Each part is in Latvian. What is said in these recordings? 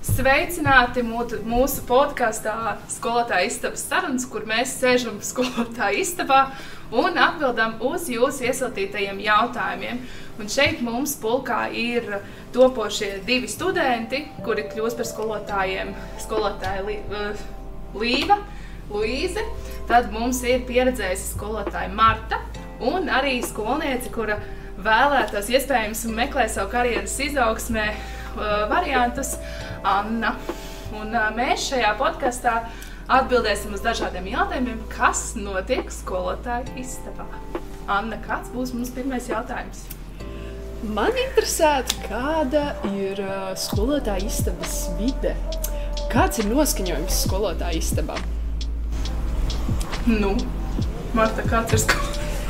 Sveicināti mūsu podkastā Skolotāja istabas sarunas, kur mēs sēžam skolotāja istabā un atbildam uz jūsu iesūtītajiem jautājumiem. Un šeit mums pulkā ir topošie 2 studenti, kuri kļūs par skolotājiem. Skolotāja Līva, Luīze, tad mums ir pieredzējusi skolotāja Marta un arī skolniece, kura vēlētos iespējams un meklē savu karjeras izaugsmē variantus, Anna. Un mēs šajā podkastā atbildēsim uz dažādiem jautājumiem, kas notiek skolotāja istabā. Anna, kāds būs mums pirmais jautājums? Man interesētu, kāda ir skolotāja istabas vide. Kāds ir noskaņojums skolotāja istabā? Marta, kāds ir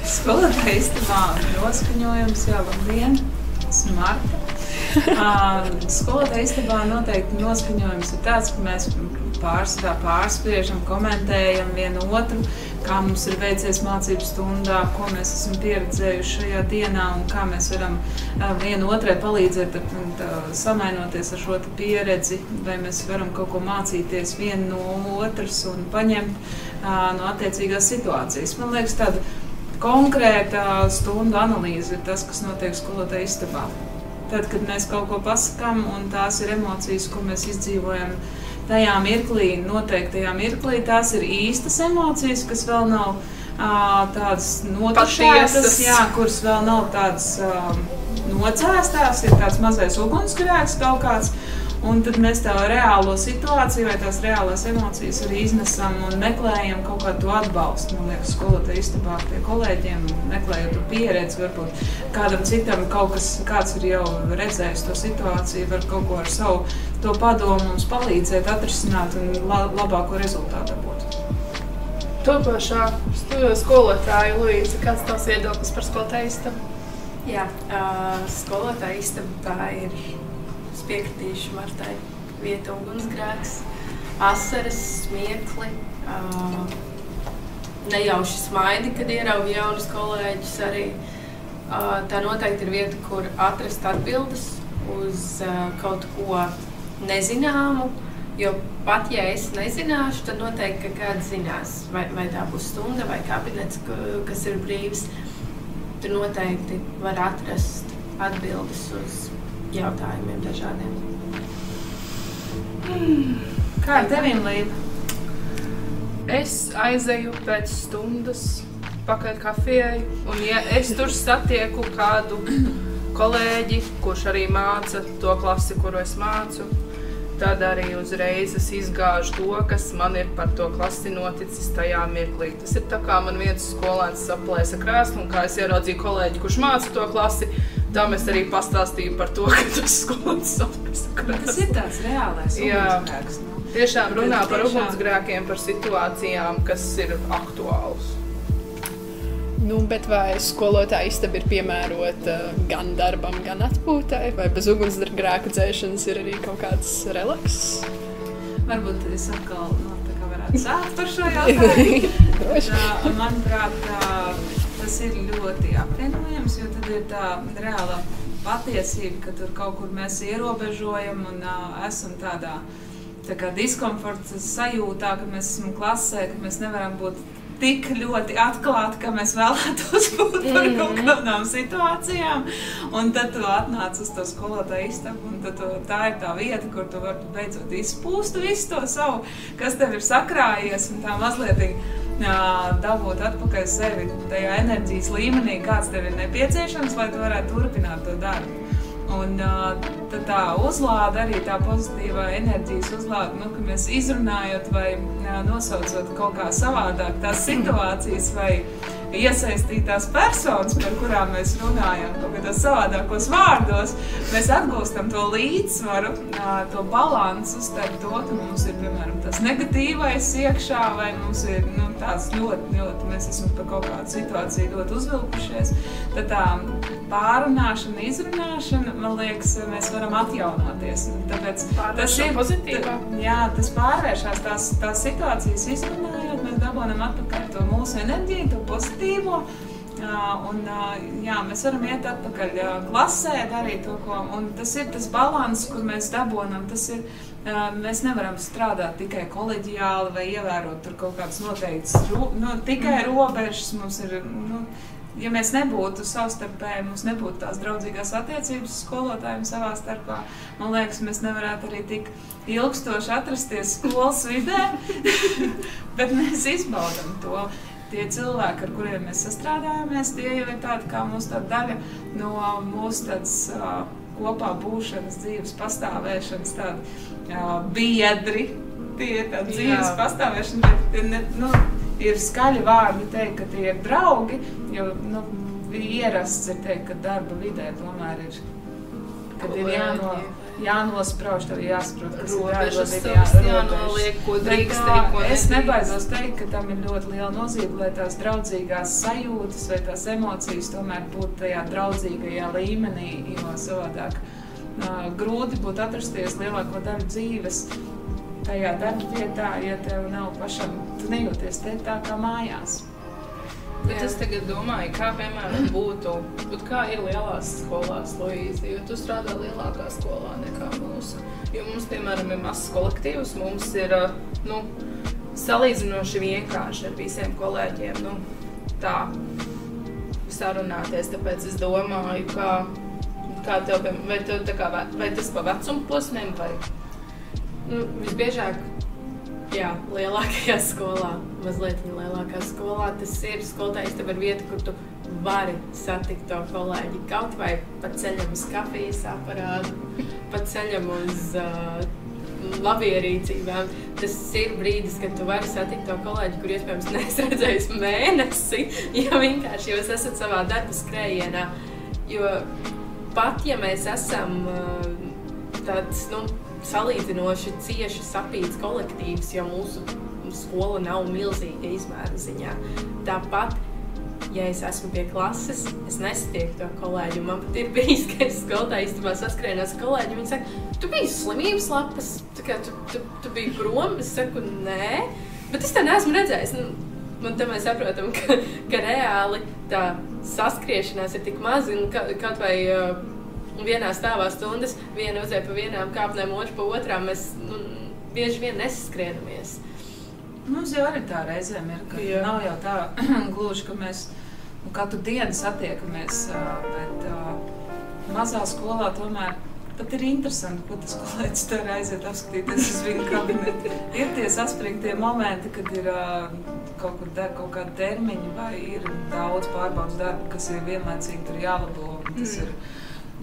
skolotāja istabā noskaņojums? Jā, labdien, esmu Marta. Skolotāja istabā noteikti noskaņojums ir tāds, ka mēs pārspriežam, komentējam vienu otru, kā mums ir veicies mācību stundā, ko mēs esam pieredzējuši šajā dienā un kā mēs varam vienu otrai palīdzēt samainoties ar šo pieredzi, vai mēs varam kaut ko mācīties vienu no otras un paņemt no attiecīgās situācijas. Man liekas, tāda konkrēta stundu analīze ir tas, kas notiek skolotāja istabā. Tad, kad mēs kaut ko pasakām, un tās ir emocijas, ko mēs izdzīvojam tajā mirklī, noteiktajā mirklī, tās ir īstas emocijas, kas vēl nav tādas notušētas, kuras vēl nav tādas nocēstās, ir tāds mazais ugunsgrēks kaut kāds, un tad mēs tā reālo situāciju vai tās reālās emocijas arī iznesam un meklējam kaut kādu atbalstu. Man liekas, skolotāja istabā pie kolēģiem, meklējot pieredzi, varbūt kādam citam kāds ir jau redzējis to situāciju, var kaut ko ar savu to padomu mums palīdzēt, atrisināt un labāko rezultātu būt. Topošā skolotāja Luīze, kāds tavs viedoklis par skolotāja istabu? Jā, skolotāja istaba tā ir, piekritīšu Martai, vieta ugunsgrēks, asaras, smiekli, nejauši smaidi, kad ieraugi jaunus kolēģus arī. Tā noteikti ir vieta, kur atrast atbildes uz kaut ko nezināmu, jo pat ja es nezināšu, tad noteikti, ka kāds zinās, vai tā būs stunda vai kabinets, kas ir brīvs. Tur noteikti var atrast atbildes uz jautājumiem dažādiem. Kā ar tevīm, Līva? Es aizeju pēc stundas pakaļ kafijai, un ja es tur satieku kādu kolēģi, kurš arī māca to klasi, kuru es mācu, tad arī uzreiz es izgāžu to, kas man ir par to klasi noticis tajā mirklī. Tas ir tā kā man viens skolēns saplēsa krēslu, un kā es ieraudzīju kolēģi, kurš māca to klasi, tā mēs arī pastāstīju par to, ka tas skolēns saplēsa krēslu. Tas ir tāds reālais ugunsgrēks. Tiešām runā par ugunsgrēkiem, par situācijām, kas ir aktuāls. Bet vai skolotāja istaba ir piemērota gan darbam, gan atpūtai, vai bez ugunsgrēka dzēšanas ir arī kaut kāds relaks? Varbūt es atkal varētu sākt par šo jautājumu. Manuprāt, tas ir ļoti apvienojams, jo tad ir tā reāla patiesība, ka tur kaut kur mēs ierobežojam un esam tādā diskomforta sajūtā, ka mēs esam klasē, ka mēs nevaram būt tik ļoti atklāti, ka mēs vēlētos būt par kaut kādām situācijām. Un tad tu atnāc uz to skolotāja istabu, un tad tā ir tā vieta, kur tu vari beidzot izpūst visu to savu, kas tev ir sakrājies, un tā mazliet dabūt atpakaļ sevi tajā enerģijas līmenī, kāds tev ir nepieciešams, lai tu varētu turpināt to darbu. Un tad tā uzlāde, arī tā pozitīvā enerģijas uzlāde, ka mēs izrunājot vai nosaucot kaut kā savādāk tās situācijas vai iesaistītās personas, par kurām mēs runājam, kaut kādās savādākos vārdos, mēs atgūstam to līdzsvaru, to balansu starp to, ka mums ir, piemēram, tas negatīvais iekšā, vai mums ir tāds ļoti, mēs esam par kaut kādu situāciju ļoti uzvilkušies, tad tā pārunāšana, izrunāšana, man liekas, mēs varam atjaunoties. Tāpēc tas ir pozitīvā. Jā, tas pārvēršās, tās situācijas izrunājot, mēs dabonam atpakaļ to mūsu enerģiju, to pozitīvo, Jā, mēs varam iet atpakaļ klasē, darīt to, ko, un tas ir tas balans, kur mēs dabonam, tas ir, mēs nevaram strādāt tikai koleģiāli vai ievērot tur kaut kādas noteiktas, tikai robežas mums ir, ja mēs nebūtu savstarpēji, mums nebūtu tās draudzīgās attiecības skolotājiem savā starpā, man liekas, mēs nevarētu arī tik ilgstoši atrasties skolas vidē, bet mēs izbaudam to. Tie cilvēki, ar kuriem mēs sastrādājamies, tie jau ir tādi kā mūsu tāda daļa no mūsu tādas kopā būšanas, dzīves pastāvēšanas, tādi biedri, tie ir tādi dzīves pastāvēšana, bet ir skaļi vārdi teikt, ka tie ir draugi, jo ierasts ir teikt, ka darba vidē tomēr ir, kad ir jānosprauž, tad jāsaprot, kas ir jānoliek, ko drīkst teikt, ko nedrīkst. Es nebaidos teikt, ka tam ir ļoti liela nozīme, lai tās draudzīgās sajūtas vai tās emocijas tomēr būtu tajā draudzīgajā līmenī, jo savādāk grūti būtu atrasties lielāko daļu dzīves tajā darba vietā, ja tev nav pašam, tu nejūties te tā kā mājās. Bet es tagad domāju, kā piemēram būtu, kā ir lielās skolās, Luīza, jo tu strādā lielākā skolā nekā mūsu. Jo mums, piemēram, ir mazs kolektīvs, mums ir, salīdzinoši vienkārši ar visiem kolēģiem, tā sarunāties, tāpēc es domāju, kā tev, vai tas pa vecumu posmiem, vai? Visbiežāk, jā, lielākajā skolā, mazliet lielākā skolā, tas ir skolotāja istaba vieta, kur tu vari satikt to kolēģi. Kaut vai pat ceļam uz kafijas aparātu, pat ceļam uz labierīcībām. Tas ir brīdis, kad tu vari satikt to kolēģi, kur iespējams neesi redzējis mēnesi, jo vienkārši jūs esat savā darba skrējienā. Jo pat, ja mēs esam tāds, salīdzinoši cieši sapīts kolektīvs, jo mūsu skola nav milzīga izmēra ziņā. Tāpat, ja es esmu pie klases, es nesatieku to kolēģi. Man pat ir bijis, ka es skolotāja istabā saskrienās kolēģi, viņi saka, tu biji slimības lapas, tu biji prom, es saku, nē, bet es tā neesmu redzējis. Un tā mēs saprotam, ka reāli tā saskriešanās ir tik maz, un kaut vai vienā stāvā stundas, viena uzēja pa vienām kāpnēm, otru pa otrām, mēs bieži vien nesaskrienāmies. Mums jau arī tā reizēm ir, ka nav jau tā gluži, ka mēs katru dienu satiekamies, bet mazā skolā tomēr pat ir interesanti, ko tas kolēģis tur aiziet apskatīties uz viņu kabinetu. Ir tie saspringtie momenti, kad ir kaut kādi termiņi vai ir daudz pārbaudas darbu, kas ir vienlaicīgi tur jālabo. Tas ir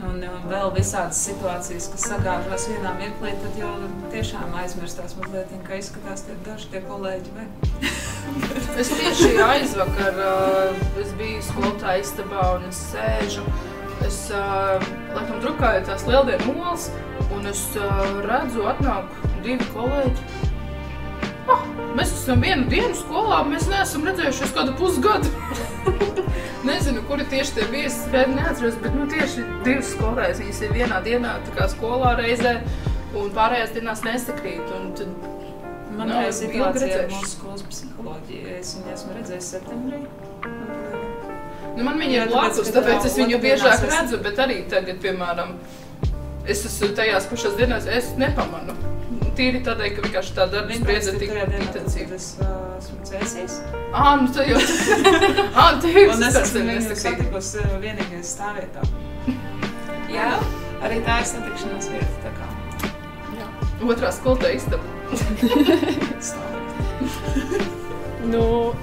un vēl visādas situācijas, kas sagāžās vienā mirklī, tad jau tiešām aizmirstās mazliet, kā izskatās tie daži tie kolēģi. Vai? Es tieši aizvakar, es biju skolotāja istabā un es sēžu. Es laikam drukāju tās lieldienu molas un es redzu, atnāk 2 kolēģi. Mēs esam vienu dienu skolā, mēs neesam redzējušies kādu pusgadu. Nezinu, kuri tieši tie bija, es neatceros, bet tieši 2 skolotājas, viņas ir vienā dienā tā kā skolā reizē un pārējās dienās nesakrīt. Un tad, man tā situācija ar mūsu skolas psiholoģiju, es viņu esmu redzējis septembrī. Man viņa ir blakus, tāpēc es viņu biežāk redzu, bet arī tagad, piemēram, es esmu tajās pašās dienās, es nepamanu. Tīri tādēļ, ka vienkārši tā darba spriedze tik intensīva. Es esmu cēsīs. Tu jau. Tu jau. Un es esmu viņu satikos vienīgais stāvvietā. Jā, arī tā ir satikšanās vieta, tā kā. Jā. Otrā skolotāja istaba.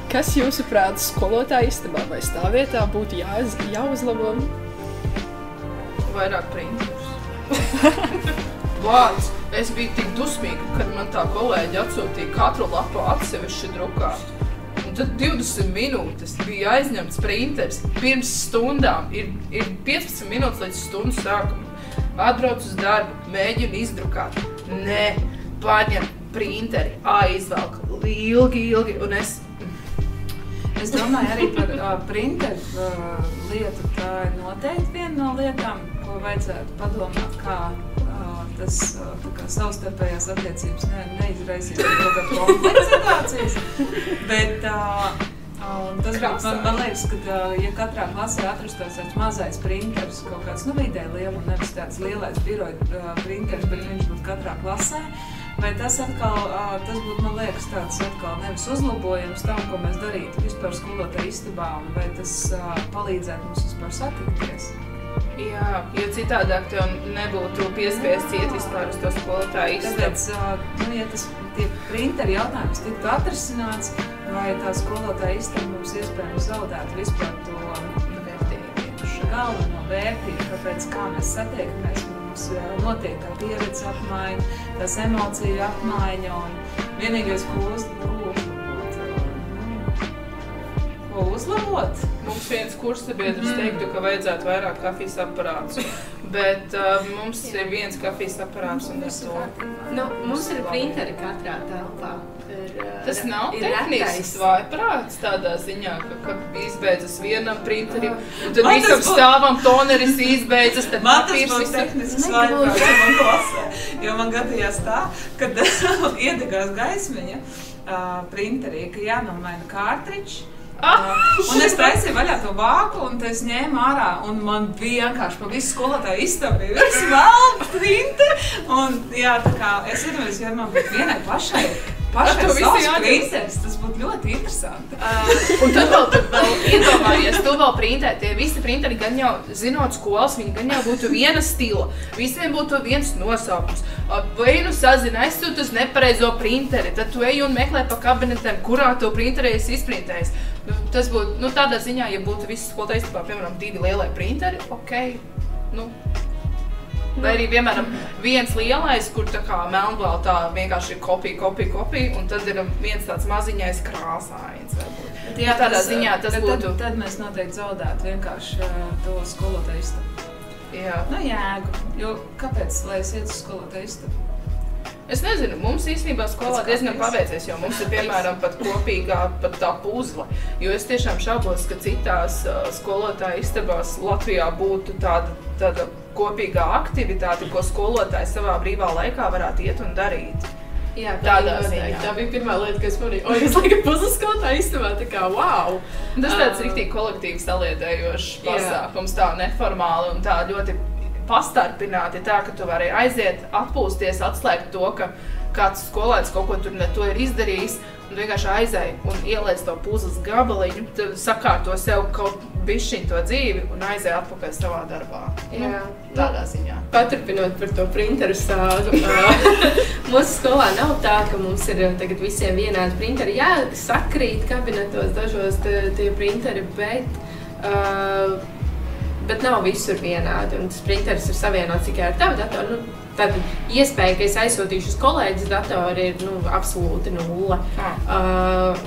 Kas jūsuprāt skolotāja istabā vai stāvvietā būtu jāuzlabo? Vairāk printerus. Vārds. Es biju tik dusmīga, kad man tā kolēģi atsūtīja katru lapu atsevišķi drukāt. Un tad 20 minūtes bija aizņemts printers pirms stundām. Ir 15 minūtes līdz stundu sākumam. Atbrauc uz darbu, mēģinu izdrukāt. Nē, paņem printeri, aizvelk ilgi, un es domāju arī par printeru lietu. Tā ir noteikti viena no lietām, ko vajadzētu padomāt, kā tas savstarpējās attiecības neizraisīt kaut kādu konfliktu situācijas. Bet Tas man liekas, ka ja katrā klasē atrastos tāds mazais printers, kaut kāds vidēji liela, nevis tāds lielais biroja printers, bet viņš būtu katrā klasē, vai tas atkal, tas būtu, man liekas, tāds atkal nevis uzlabojums tam, ko mēs darītu vispār skolotāju istabā, un vai tas palīdzētu mums vispār satikties. Jā, jo citādāk tev nebūtu piespiests iet vispār uz to skolotāju istabu. Tāpēc, ja tie printeri jautājums tiktu atrisināts, vai tā skolotāja istaba mums iespējams zaudētu vispār to galveno vērtību, tāpēc kā mēs satiekamies, mums notiek tā pieredze apmaiņa, tās emociju apmaiņa, un vienīgais, ko uzlabot. Mums viens kursabiedrs teiktu, ka vajadzētu vairāk kafijas aparātus, bet mums ir viens kafijas aparāts un tas to. Mums ir printeri katrā telpā. Tas nav tehnisks vājprāts tādā ziņā, ka izbeidzas vienam printerim, un tad visam stāvam toneris izbeidzas, tad papīrs visam. Man tas būtu tehnisks vājprāts man klasē, jo man gadījās tā, kad iedegās gaismiņa printerī, ka jānomaina kārtričs. Un es taisīju vaļā to vāku, un es ņēmu ārā, un man vienkārši pa visu skolotāju istabu bija viss vēl printeri. Un jā, tā kā es iedomājos, ja man būtu vienai pašai savs printeris, tas būtu ļoti interesanti. Un tad vēl iedomājies, tu vēl printēt, tie visi printeri gan jau zinot skolas, viņi gan jau būtu viena stila, visiem būtu viens nosaukums. Vai nu sazina, aizsūt uz nepareizo printeri, tad tu ej un meklē pa kabinetēm, kurā to printeri esi izprintējis. Tas būtu, tādā ziņā, ja būtu visi skolotāju istabā, piemēram, 2 lielie printeri, vai arī, piemēram, viens lielais, kur tā kā melnbaltā vienkārši ir kopija, un tad ir viens tāds maziņais krāsains. Jā, tādā ziņā tas būtu. Tad mēs noteikti zaudētu vienkārši to skolotāju istabu. Jā. Jēgu, jo kāpēc, lai es iet uz skolotāju istabu? Es nezinu, mums īstenībā skolā diezgan paveicies, jo mums ir, piemēram, pat kopīgā pat tā puzle. Jo es tiešām šaubos, ka citās skolotāju istabās Latvijā būtu tāda kopīgā aktivitāte, ko skolotāji savā brīvā laikā varētu iet un darīt. Jā, tādā ziņā. Tā bija pirmā lieta, kas man ir, jūs laikam puzles skolotāju istabā, tā kā wow! Tas tāds riktīgi kolektīvi saliedējošs pasākums, tā neformāli un tā ļoti pastarpināti tā, ka tu vari aiziet, atpūsties, atslēgt to, ka kāds skolēns kaut ko tur ne to ir izdarījis, un vienkārši aizēj un ieliec to puzles gabaliņu, sakārto sev kaut bišķiņ to dzīvi un aizēj atpakaļ savā darbā. Jā. Tādā ziņā. Paturpinot par to printeru sāgu. Mūsu skolā nav tā, ka mums ir tagad visiem vienādi printeri. Jā, sakrīt kabinetos dažos tie printeri, bet nav visur vienādi, un tas printeris ir savienots tikai ar tavu datoru. Tad iespēja, ka es aizsūtīšu uz kolēģis datoru, ir absolūti 0.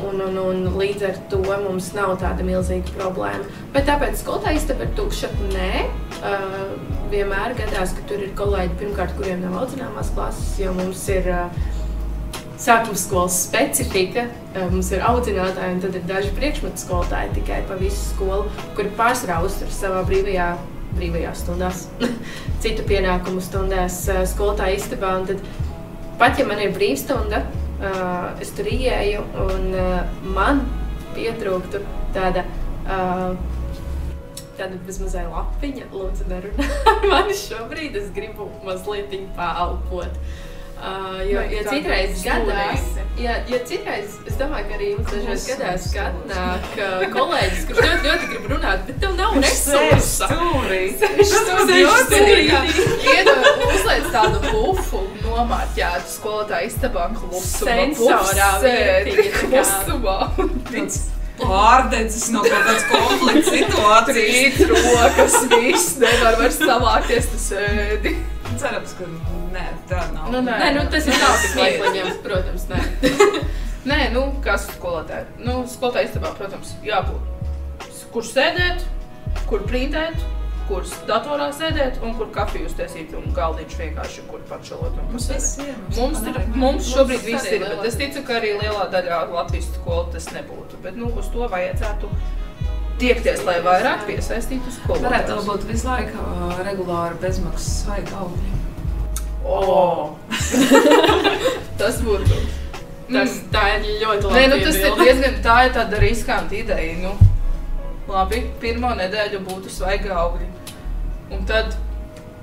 Un līdz ar to mums nav tāda milzīga problēma. Bet tāpēc skolotāja istaba ir tukša? Nē. Vienmēr gadās, ka tur ir kolēģi, pirmkārt, kuriem nav audzināmās klases, jo mums ir sākums skolas specifika, mums ir audzinātāji, un tad ir daži priekšmetu skolotāji tikai pa visu skolu, kuri pārsvarā uzturas savā brīvajās stundās, citu pienākumu stundās skolotāja istabā, un tad pat, ja man ir brīvstunda, es tur ieeju, un man pietrūktu tāda bezmazai lapiņa, lūdzu nerunā ar mani šobrīd, es gribu mazliet pālpot. Jo citreiz gadās, es domāju, ka arī jums dažreiz gadās, ka atnāk kolēģis, kurš ļoti grib runāt, bet tev nav resursa. Uzliec tādu pufu nomārķētu skolotāju istabā klusumā. Sensorā klusumā. Pārdedzis no kaut kāds konflikts situācijas. Trīt rokas, viss, nevar vairs savākties, tu sēdi. Cerams, ka tā nav. Nē, tas ir nav tik liekliņams, protams, nē. Nē, kā skolotāji. Skolotāja istabā, protams, jābūt. Kur sēdēt, kur printēt, kur datorā sēdēt un kur kafiju uztaisīt un galdiņš vienkārši, kur pačelot un pasēdēt. Mums šobrīd viss ir, bet es ticu, ka arī lielā daļā Latvijas skolu tas nebūtu. Bet uz to vajadzētu tiekties, lai vairāk piesaistītu skolotājus. Varētu būt visu laiku regulāri bezmaksas svaigi augļi. Tas būtu. Tā ir ļoti labi. Nē, tas ir diezgan, tā ir tāda riskanta ideja. Labi, pirmo nedēļu būtu svaigi augļi. Un tad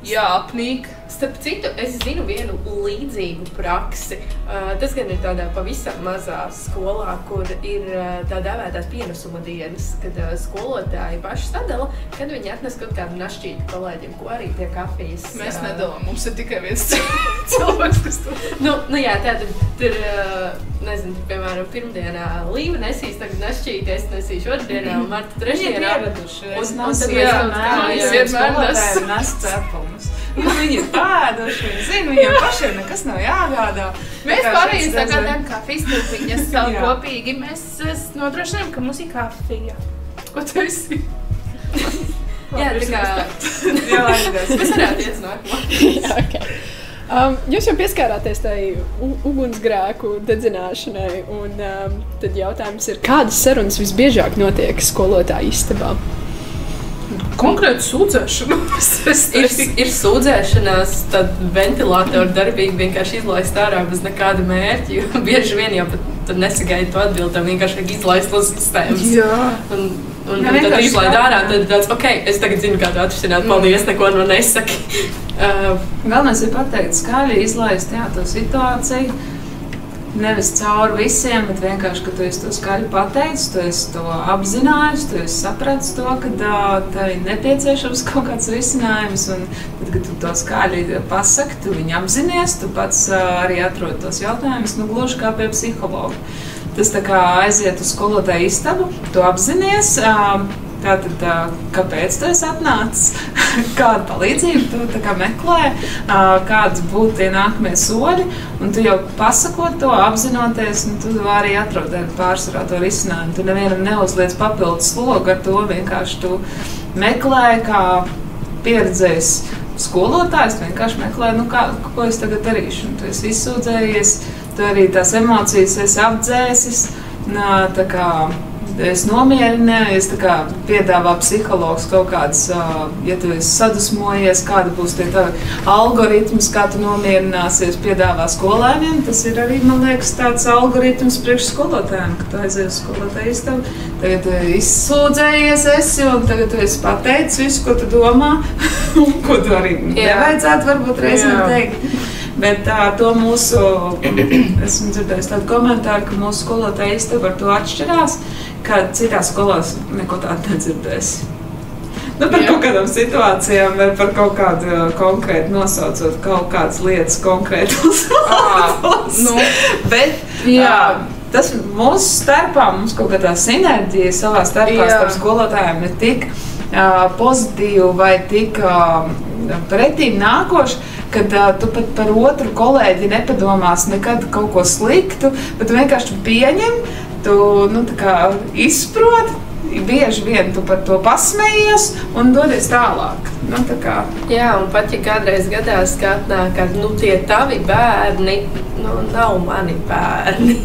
jāapnīk. Starp citu, es zinu vienu līdzīgu praksi. Tas gan ir tādā pavisam mazā skolā, kur ir tā dēvētās pienesuma dienas, kad skolotāji paši sadala, kad viņi atnes kaut kādu našķītu kolēģiem, ko arī pie kafijas. Mēs nedalām, mums ir tikai viens cilvēks, kas to. Jā, tātad tur, nezinu, piemēram, pirmdienā Līva nesīs tagad našķīti, es nesīšu otrdienā un Marta trešdienā. Es skolotāji nes cepumus. Viņi ir pēduši, viņi zina, viņiem pašiem nekas nav jāgādā. Mēs pārējais sagādājam kafijas pupiņas kopīgi. Mēs nodrošinām, ka mums ir kafija. Ko tu esi? Jā, tā kā... Jā, aizgās. Mēs varētu iet nākamā. Jā, okay. Jūs jau pieskārāties tai ugunsgrēku dedzināšanai, un tad jautājums ir, kādas sarunas visbiežāk notiek skolotāju istabā? Konkrēti sūdzēšanās. Ir sūdzēšanās, tad ventilātoru darbīgi vienkārši izlaist ārā bez nekāda mērķa, jo bieži vien jau pat nesagaida to atbildi, tam vienkārši vajag izlaist no sistēmas. Jā. Un tad izlaid ārā, tad tāds, es tagad zinu, kā tu atrisināt, paldies, neko no nesaki. Galvenais ir pateikt skaļi, izlaist to situāciju. Nevis cauri visiem, bet vienkārši, ka tu esi to skaļi pateicis, tu esi to apzinājies, tu esi sapratis to, ka tev ir nepieciešams kaut kāds risinājums, un tad, kad tu to skaļi pasaki, tu viņu apzinies, tu pats arī atrod tos jautājumus, gluži kā pie psihologa. Tas tā kā aiziet uz skolotāju istabu, tu apzinies, tātad, kāpēc tu esi atnācis, kādu palīdzību tu tā kā meklē, kādas būtu tie nākamie soļi, un tu jau pasakot to, apzinoties, un tu arī atrod pārsvarā to risinājumu. Tu nevienam neuzliec papildus slogu ar to, vienkārši tu meklē, kā pieredzējis skolotājs, vienkārši meklē, ko es tagad darīšu, un tu esi izsūdzējies, tu arī tās emocijas esi apdzēsis, tā kā es nomierināju, es piedāvā psihologs kaut kādas, ja tu esi sadusmojies, kāda būs tie tavi algoritms, kā tu nomierināsies, piedāvā skolēniem. Tas ir arī, man liekas, tāds algoritms priekš skolotājiem, ka tu aizies uz skolotāju istabu. Tagad izsūdzējies esi, un tagad tu esi pateicis visu, ko tu domā, ko tu arī nevajadzētu varbūt reizēm teikt. Bet to mūsu, esmu dzirdējis tādu komentāru, ka mūsu skolotāja istaba ar to atšķirās, ka citās skolās neko tādu nedzirdēs. Par kaut kādām situācijām vai par kaut kādu konkrētu nosaucot kaut kādas lietas konkrētos vārdos. Bet tas mūsu starpā, mums kaut kā tā sinerģija savā starpā starp skolotājiem ir tik pozitīva vai tik pretīm nākoša, kad tu pat par otru kolēģi nepadomās nekad kaut ko sliktu, bet tu vienkārši pieņem, tu izproti, bieži vien tu par to pasmējies un dodies tālāk. Jā, un pat ja kādreiz gadās, ka atnāk ar, tie tavi bērni, nav mani bērni.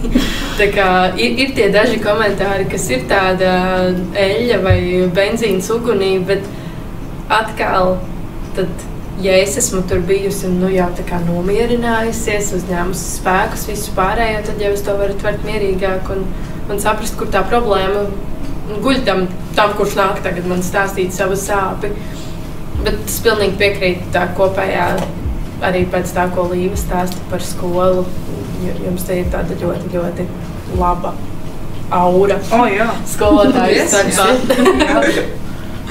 Tā kā ir tie daži komentāri, kas ir tāda eļļa vai benzīns ugunī, bet atkal tad, ja es esmu tur bijusi un jau tā kā nomierinājusies, uzņēmusi spēkus, visu pārējo, tad jau es to varu tvert mierīgāk un saprast, kur tā problēma guļ tam, kurš nāk tagad man stāstīt savu sāpi. Bet es pilnīgi piekrītu tā kopējā, arī pēc tā, ko Līva stāsta par skolu. Jums te ir tāda ļoti, ļoti laba aura. Skolotājas starpā.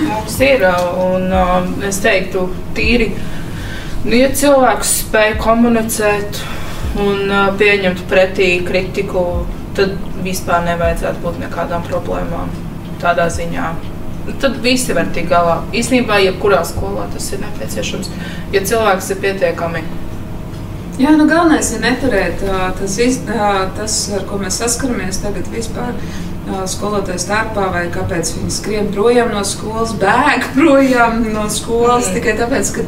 Mums ir, un es teiktu, tīri, ja cilvēks spēj komunicēt un pieņemt pretī kritiku, tad vispār nevajadzētu būt nekādām problēmām tādā ziņā. Tad visi var tikt galā. Īstenībā, jebkurā skolā tas ir nepieciešams, ja cilvēks ir pietiekami. Jā, galvenais ir neturēt tas, ar ko mēs saskaramies tagad vispār skolotāju starpā, vai kāpēc viņi skrien projām no skolas, bēg projām no skolas, tikai tāpēc, ka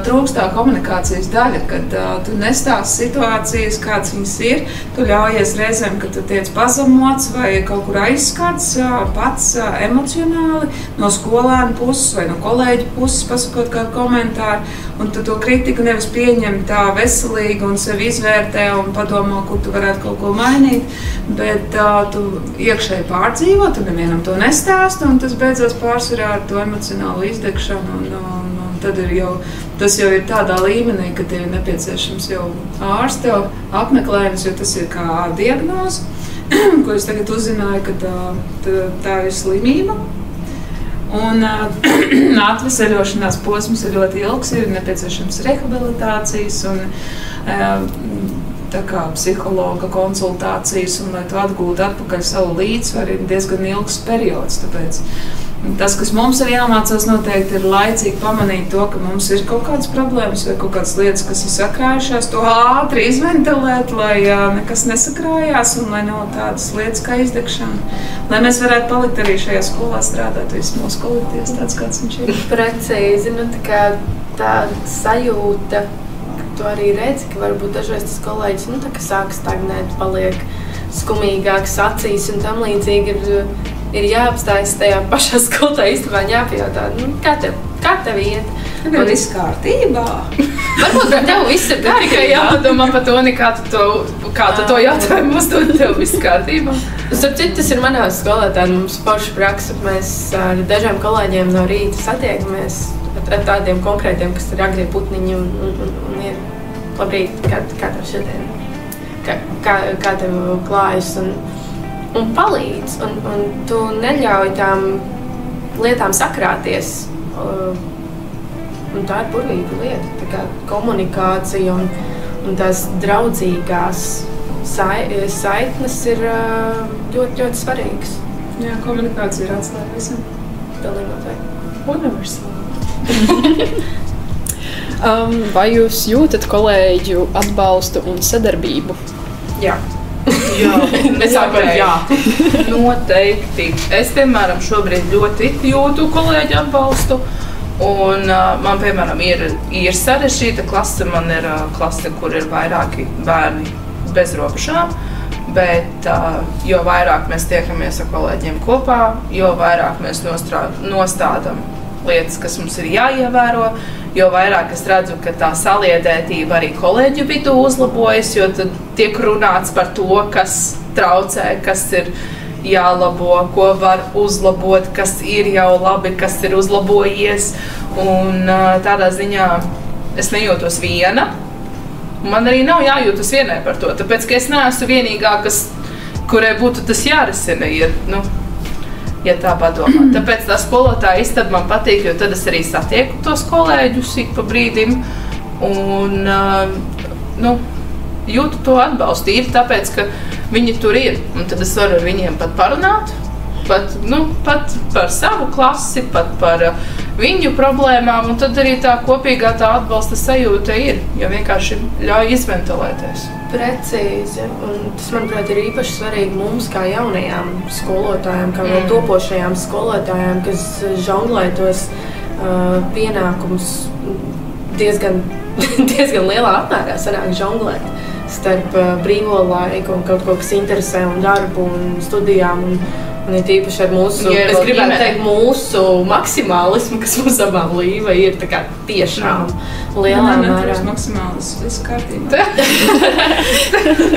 trūkst tā komunikācijas daļa, kad tu nestāsti situācijas, kādas viņas ir, tu ļaujies reizēm, ka tu tiec pazemots vai kaut kur aizskats pats emocionāli no skolēnu puses vai no kolēģu puses, pasakot kādu komentāru, un tu to kritiku nevis pieņem tā veselīgi un sevi izvērtē un padomā, kur tu varētu kaut ko mainīt, bet tu iekšēji pārdzīvo, tu nevienam to nestāsti, un tas beidzās pārsvarā ar to emocionālu izdegšanu, un tad tas jau ir tādā līmenī, ka tev ir nepieciešams jau ārsta apmeklējums, jo tas ir kā diagnoze, ko es tagad uzzināju, ka tā ir slimība. Un atveseļošanās posms ir ļoti ilgs, ir nepieciešams rehabilitācijas un tā kā psihologa konsultācijas, un lai tu atgūtu atpakaļ savu līdzsvaru, ir diezgan ilgs periods. Tāpēc tas, kas mums ir jāmācās noteikti, ir laicīgi pamanīt to, ka mums ir kaut kādas problēmas vai kaut kādas lietas, kas ir sakrājušās, to ātri izventilēt, lai nekas nesakrājās un lai nav tādas lietas kā izdegšana. Lai mēs varētu palikt arī šajā skolā strādāt, viss mūsu kolektīvs tāds, kāds viņš ir. Precīzi, tā sajūta, tu arī redzi, ka varbūt dažreiz tas kolēģis sāk stagnēt, paliek skumīgāks acīs un tam līdzīgi ir jāapstājas tajā pašā skolotā istabā un jāpajautā, kā tev iet? Man viss kārtībā. Varbūt tev viss ir kārtībā. Tikai jāpadomā par to, kā tu to jautājumu uzdod, tev viss kārtībā. Starp citu, tas ir manā skolā, mums forša praksa. Mēs ar dažiem kolēģiem no rīta satiekamies ar tādiem konkrētiem, kas ir agrie putniņi un ir labrīt, kā tev šodien, kā tev klājas un palīdz. Un tu neļauj tām lietām sakrāties. Un tā ir burvīga lieta. Tā kā komunikācija un tās draudzīgās saitnes ir ļoti, ļoti svarīgas. Jā, komunikācija ir atslēga visam. Pilnīgi noteikti. Universāli. Vai jūs jūtat kolēģu atbalstu un sadarbību? Jā. Es saprotu, jā. Noteikti. Es, piemēram, šobrīd ļoti jūtu kolēģu atbalstu. Un man, piemēram, ir sarežģīta klase. Man ir klase, kur ir vairāki bērni bez robežām. Bet jo vairāk mēs tiekamies ar kolēģiem kopā, jo vairāk mēs nostādām lietas, kas mums ir jāievēro, jo vairāk es redzu, ka tā saliedētība arī kolēģu vidū uzlabojas, jo tad tiek runāts par to, kas traucē, kas ir jālabo, ko var uzlabot, kas ir jau labi, kas ir uzlabojies. Un tādā ziņā es nejūtos viena. Man arī nav jājūtas vienai par to, tāpēc, ka es neesmu vienīgā, kurai būtu tas jārisina, ja tā padomā. Tāpēc tā skolotāja istaba man patīk, jo tad es arī satieku tos kolēģus ik pa brīdim un jūtu to atbalstu. Ir tāpēc, ka viņi tur ir, un tad es varu ar viņiem pat parunāt, pat par savu klasi, pat par viņu problēmām, un tad arī tā kopīgā tā atbalsta sajūta ir, jo vienkārši ļauj izventilēties. Precīzi, un tas, manuprāt, ir īpaši svarīgi mums kā jaunajām skolotājām, kā vēl topošajām skolotājām, kas žonglē tos pienākumus diezgan lielā apmērā sanāk žonglēt starp brīvo laiku un kaut ko, kas interesē un darbu un studijām un ir tīpaši ar mūsu, es gribētu teikt, mūsu maksimālismu, kas mums abām Līva ir tā kā tiešām lielā mērā. Maksimālismu, visu kārtībā.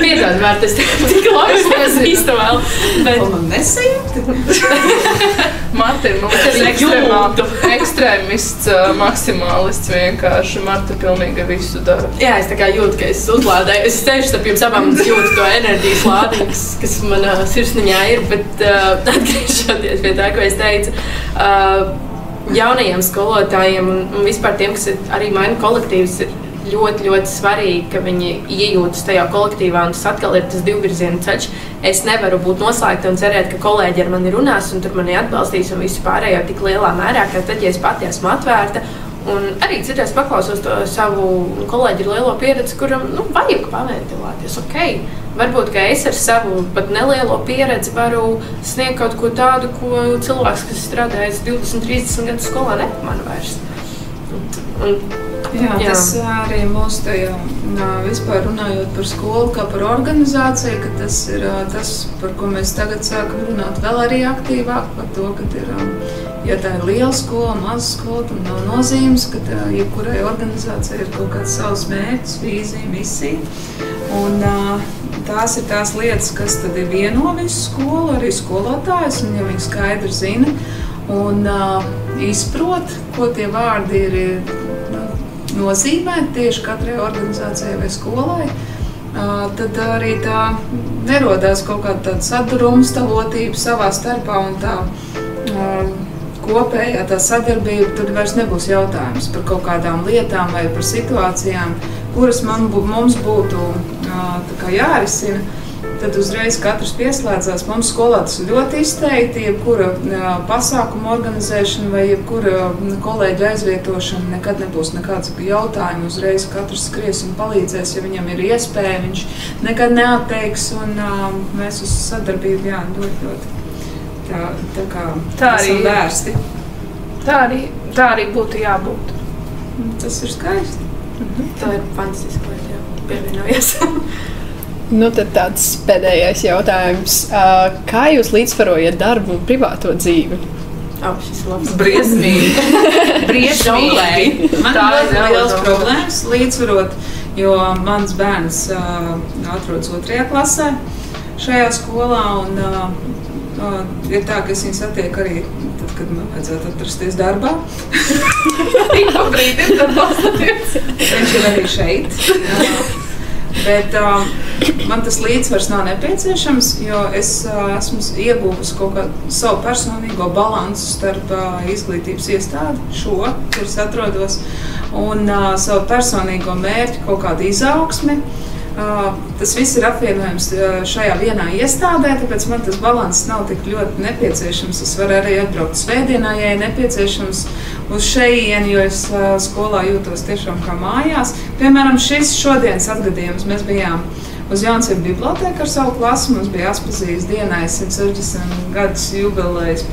Piedod, Mārta, es tik labi īstamēl. Un man nesajūti. Marta ir mums ekstrēmists, maksimālists vienkārši. Marta pilnīgi visu dara. Jā, es tā kā jūtu, ka es uzlādēju. Es steidzu starp jums abām, es jūtu to enerģijas lādīgs, kas manā sirsniņā ir, bet atgriežoties pie tā, ko es teicu, jaunajiem skolotājiem un vispār tiem, kas arī maina kolektīvus, ir ļoti, ļoti svarīgi, ka viņi iejūtas tajā kolektīvā, un tas atkal ir tas divvirziena ceļš. Es nevaru būt noslēgta un cerēt, ka kolēģi ar mani runās un tur mani atbalstīs un visu pārējo tik lielā mērā, ka tad, ja es pati esmu atvērta Un arī citreiz paklausos to savu kolēģi ar lielo pieredzi, kuram vajag paventilēties. Okay. Varbūt, ka es ar savu pat nelielo pieredzi varu sniegt kaut ko tādu, ko cilvēks, kas strādājis 20-30 gadus skolā, nepamana vairs. Jā, tas arī mūsu tajā vispār runājot par skolu kā par organizāciju, ka tas ir tas, par ko mēs tagad sākam runāt vēl arī aktīvāk, par to, ka ir, ja tā ir liela skola, maza skola, tad nav nozīmes, ka jebkurai organizācijai ir kaut kāds savs mērķis, vīzija, misija. Un tās ir tās lietas, kas tad ir vieno visu skolu, arī skolotājus, un ja viņi skaidri zina un izprot, ko tie vārdi ir nozīmēt tieši katrai organizācijai vai skolai, tad arī tā nerodās kaut kāda tāda sadrumstalotība savā starpā un tā kopējā tā sadarbība, tad vairs nebūs jautājums par kaut kādām lietām vai par situācijām, kuras mums būtu tā kā jārisina. Tad uzreiz katrs pieslēdzās. Mums skolā tas ļoti izteikti, jebkura pasākuma organizēšana vai jebkura kolēģa aizvietošana nekad nebūs nekāds jautājums. Uzreiz katrs skries un palīdzēs, ja viņam ir iespēja, viņš nekad neatteiks un mēs uz sadarbību ļoti tā kā esam vērsti. Tā arī būtu jābūt. Tas ir skaisti. Tā ir fantastiski, jā, pievienojies. Tad tāds pēdējais jautājums. Kā jūs līdzsvarojat darbu un privāto dzīvi? Šis labs. Briesmīgi. Man ir liels problēmas līdzsvarot, jo mans bērns atrodas 2. klasē šajā skolā un ir tā, ka es viņu satieku arī tad, kad man vajadzētu atrasties darbā. Viņš ir arī šeit. Bet man tas līdzsvars nav nepieciešams, jo es esmu ieguvusi kaut kādu savu personīgo balansu starp izglītības iestādi, kur es atrodos, un savu personīgo mērķi, kaut kādu izaugsmi. Tas viss ir apvienojams šajā vienā iestādē, tāpēc man tas balanss nav tik ļoti nepieciešams. Es varu arī atbraukt svētdienā, ja ir nepieciešams uz šejieni, jo es skolā jūtos tiešām kā mājās. Piemēram, šis šodienas atgadījums. Mēs bijām uz Jānciepa bibliotēku ar savu klasi. Mums bija Aspazijas dienai 160 gadus jubilejas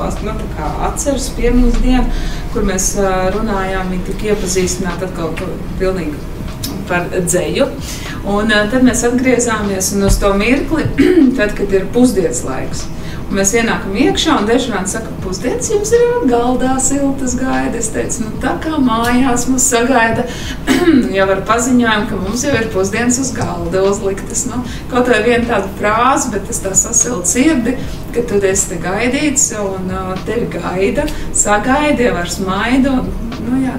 atceras piemiņas diena, kur mēs runājām, viņi tika iepazīstināti atkal pilnīgi par dzeju. Un tad mēs atgriezāmies un uz to mirkli, tad, kad ir pusdienas laiks. Un mēs ienākam iekšā un Dežurāns saka, pusdienas jums ir galdā siltas gaida. Es teicu, tā kā mājās mums sagaida jau ar paziņojumu, ka mums jau ir pusdienas uz galda uzliktas. Kaut vai viena tāda frāze, bet tas tā sasilda sirdi, ka tu esi te gaidīts un tevi gaida, sagaida jau ar smaidu.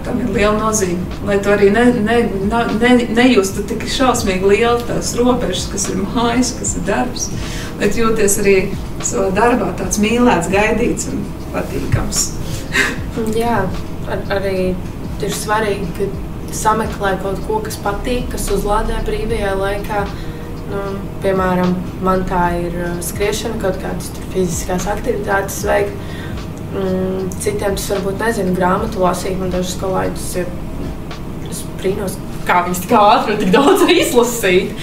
Tam ir liela nozīme, lai tu arī nejustu tik šausmīgi liela tās robežas, kas ir mājas, kas ir darbs, lai tu jūties arī savā darbā tāds mīlēts, gaidīts un patīkams. Jā, arī ir svarīgi, ka sameklē kaut ko, kas patīk, kas uzlādē brīvajā laikā. Piemēram, man tā ir skriešana, kaut kādas fiziskās aktivitātes veikt. Citiem tas varbūt nezinu, grāmatu lasīt, man dažas kolēģis es brīnos, kā viņas tik ātri un tik daudz izlasīt.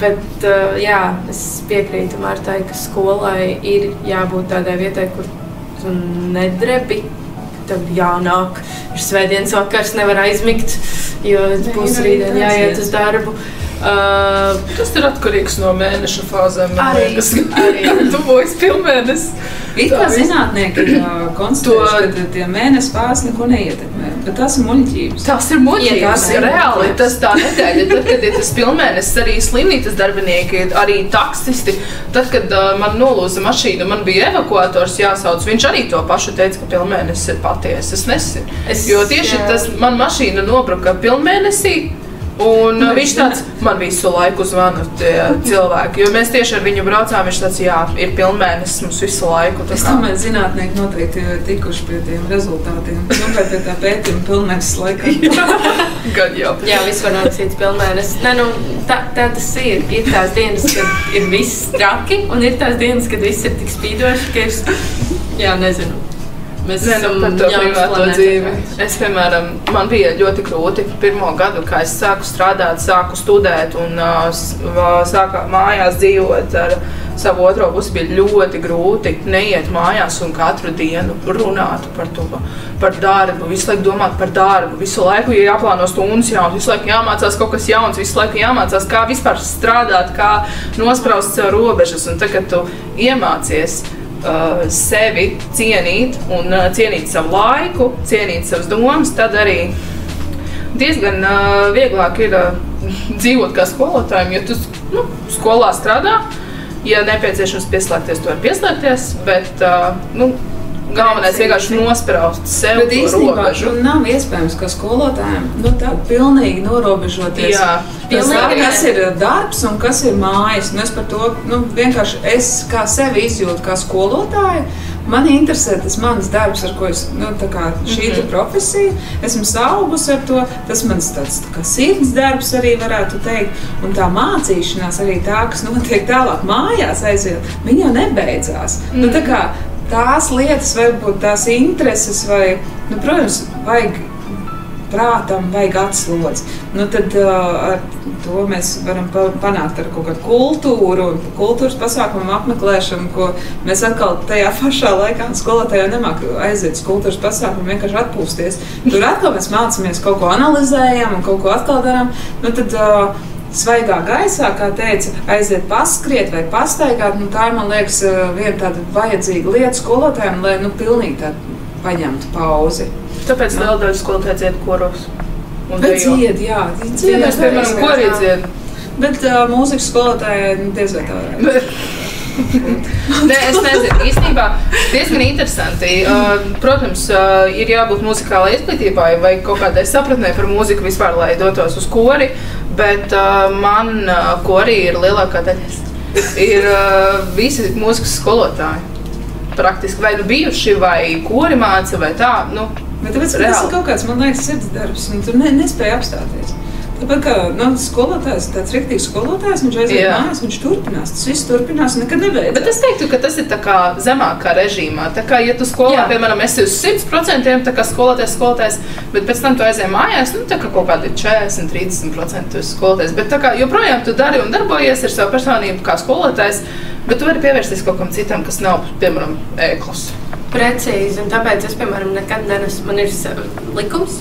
Bet jā, es piekrītu Martai, ka skolai ir jābūt tādai vietai, kur tu nedrebi, tev jānāk, ir svētdienas vakars, nevar aizmigt, jo būs rītdien jāiet uz darbu. Tas ir atkarīgs no mēneša fāzēm. Arī. Tuvojas pilnmēnesis. It kā zinātnieki konstatējuši, ka tie mēneša fāzes neko neietekmē, bet tas ir muļķības. Tas ir muļķības, reāli, tas tā nedēļa. Tad, kad ir tas pilnmēnesis, arī slimnīcas darbinieki, arī taksisti, tad, kad man nolūza mašīna, man bija evakuators jāsauc, viņš arī to pašu teica, ka pilnmēnesis ir patiesa. Es nesinu. Jo tieši tas, man mašīna nobruka pilnmēnesī, un viņš tāds, man visu laiku zvana cilvēki, jo mēs tieši ar viņu braucām, viņš tāds, jā, ir pilnmēnesis mums visu laiku. Es domāju, zinātnieki noteikti tikuši pie tiem rezultātiem. Vai pie tā pētījuma pilnmēnesis laikā. Gan jau. Jā, viss var noticīt pilnmēnesis. Tā tas ir. Ir tās dienas, kad ir viss traki, un ir tās dienas, kad viss ir tik spīdoši, ka es, jā, nezinu. Mēs esam par to privāto dzīvi. Es, piemēram, man bija ļoti grūti pirmo gadu, kad es sāku strādāt, sāku studēt un sāku mājās dzīvot ar savu otro pusi. Bija ļoti grūti neiet mājās un katru dienu runāt par to, par darbu, visu laiku domāt par darbu, visu laiku jāplāno stundas jaunas, visu laiku jāmācās kaut kas jauns, visu laiku jāmācās, kā vispār strādāt, kā nospraust sev robežas. Un tagad tu iemācies sevi cienīt un cienīt savu laiku, cienīt savas domas, tad arī diezgan vieglāk ir dzīvot kā skolotājiem, jo tu skolā strādā, ja nepieciešams pieslēgties, tu vari pieslēgties, bet galvenais vienkārši nospraust sev robežu. Nav iespējams, ka skolotājiem tā pilnīgi norobežoties. Jā, kas ir darbs un kas ir mājas. Es par to vienkārši es kā sevi izjūtu kā skolotāju. Mani interesē tas mans darbs, ar ko es, šī profesija, esmu saugusi ar to, tas mans tāds kā sirds darbs arī varētu teikt, un tā mācīšanās arī tā, kas notiek tālāk mājās aiziet, viņa jau nebeidzās. Tās lietas, varbūt tās intereses vai, protams, vajag prātam, vajag atslodzi. Tad ar to mēs varam panākt ar kaut kādu kultūru un kultūras pasākumu apmeklēšanu, ko mēs atkal tajā pašā laikā skolotāji jau nemāk aiziet uz kultūras pasākumu, vienkārši atpūsties. Tur atkal mēs mācāmies, kaut ko analizējam un kaut ko atkal darām. Svaigā gaisā, kā teica, aiziet paskriet vai pastaigāt, tā ir, man liekas, viena tāda vajadzīga lieta skolotājiem, lai pilnīgi tādu paņemtu pauzi. Tāpēc liela daļa skolotāji dzied koros. Bet dzied, jā. Mēs, piemēram, korī dzied. Bet mūzikas skolotāji diez vai tā varētu. Nē, es nezinu, īstenībā diezgan interesanti. Protams, ir jābūt muzikālai izglītībai vai kaut kādai sapratnē par mūziku vispār, lai dotos uz kori, bet man korī ir lielākā daļa. Ir visi mūzikas skolotāji. Praktiski vai bijuši, vai kori māca, vai tā. Bet tāpēc, ka tas ir kaut kāds, man liekas, sirds darbs, un tur nespēja apstāties. Tāpēc, ka skolotājs, tāds riktīgs skolotājs, viņš aiziet mājās, viņš turpinās, tas viss turpinās, nekad nebeidzās. Bet es teiktu, ka tas ir tā kā zemākā režīmā. Tā kā, ja tu skolā, piemēram, esi uz 100%, tā kā skolotājs, bet pēc tam tu aizēji mājās, tā kā kaut kādi 40-30% tu esi skolotājs. Bet tā kā joprojām tu dari un darbojies ar savu personību kā skolotājs, bet tu vari pievērsties kaut kam citam, kas nav, piemēram, ēklas. Precīzi, un tāpēc es, piemēram, nekad nenesu. Man ir likums.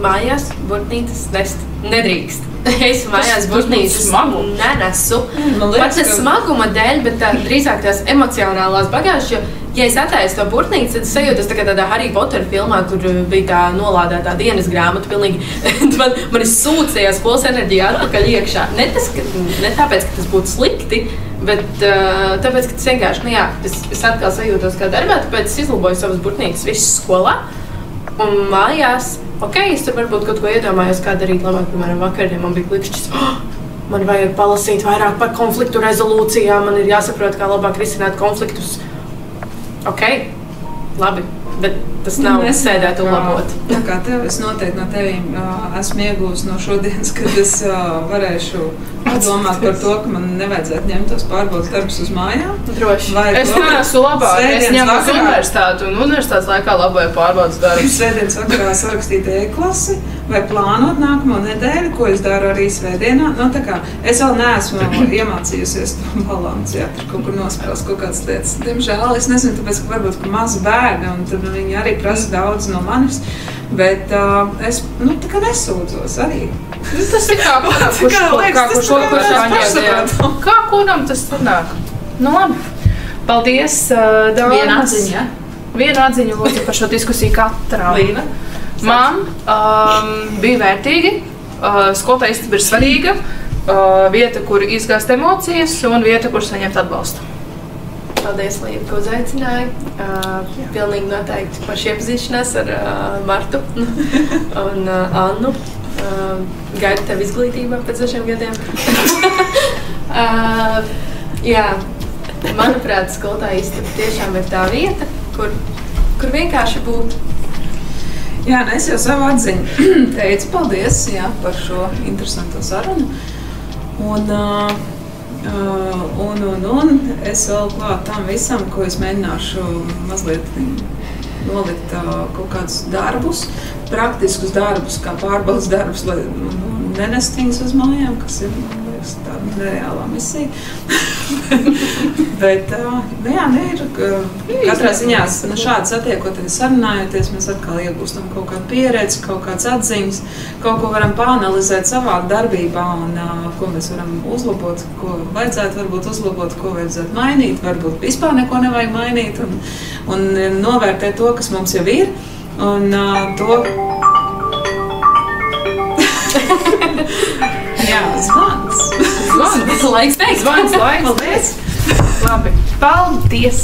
Mājās burtnītes nedrīkst. Es mājās burtnītes nenesu. Pat tas smaguma dēļ, bet drīzāk tās emocionālās bagāžas, jo, ja es attaisu to burtnītes, tad es sajūtos tā kā tādā Harry Potter filmā, kur bija tā nolādētā dienas grāmata pilnīgi. Man sūcējās skolas enerģija atpakaļ iekšā. Ne tāpēc, ka tas būtu slikti, bet tāpēc, ka tas vienkārši, es atkal sajūtos kā darbā, tāpēc es izlaboju savas burtnītes visas skolā. Un mājās, es tur varbūt kaut ko iedomājos, kā darīt labāk, piemēram, vakardien man bija klikšķis, man vajag palasīt vairāk par konfliktu rezolūcijām, man ir jāsaprot, kā labāk risināt konfliktus. Labi, bet tas nav sēdēt un labot. Tā kā tev, es noteikti no tevīm esmu iegūst no šodienas, kad es varēšu domāt par to, ka man nevajadzētu ņemt tos pārbaudas darbus uz mājām. Droši. Es neesmu labāk, es ņemu uz universitāti un universitātes laikā laboju pārbaudas darbus. Svētdienas vakarā sarakstīt e-klasi vai plānot nākamo nedēļu, ko es daru arī svētdienā. Tā kā es vēl neesmu iemācījusies to balanci, tur kaut kur nospraust kaut kādas lietas. Diemžēl, es nezinu, tāpēc, ka varbūt mazi bērni, un tad viņi arī prasa daudz no manis, bet es, tā kā nesūdzos arī. Tas ir kā kuram tas sanāk. Labi. Paldies, dāmas. Vienu atziņu lūdzu par šo diskusiju katram. Līna. Man bija vērtīgi, skolotāja istaba ir svarīga, vieta, kur izgāzt emocijas un vieta, kur saņemt atbalstu. Paldies, Līva, ka uzaicināji. Pilnīgi noteikti par šī iepazīšanās ar Martu un Annu. Gaidu tev izglītībā pēc 6 gadiem. Manuprāt, skolotāja istaba tiešām ir tā vieta, kur vienkārši būt. Jā, es jau savu atziņu teicu paldies par šo interesanto sarunu. Un es vēl klāt tam visam, ko es mēģināšu mazliet nolikt kaut kādus darbus, praktiskus darbus, kā pārbaudas darbus, lai nenest viņus uz mājām, kas ir, man liekas, tāda nereālā misija. Bet, ir katrā ziņā šādi satiekoties, sarunājoties, mēs atkal iegūstam kaut kādu pieredzi, kaut kādas atziņas, kaut ko varam pāanalizēt savā darbībā un ko mēs varam uzlabot, ko vajadzētu varbūt uzlabot, ko vajadzētu mainīt, varbūt vispār neko nevajag mainīt un novērtēt to, kas mums jau ir un to... Jā, zvans. Laiks teikt. Zvans, laiks. Paldies. Labi. Paldies.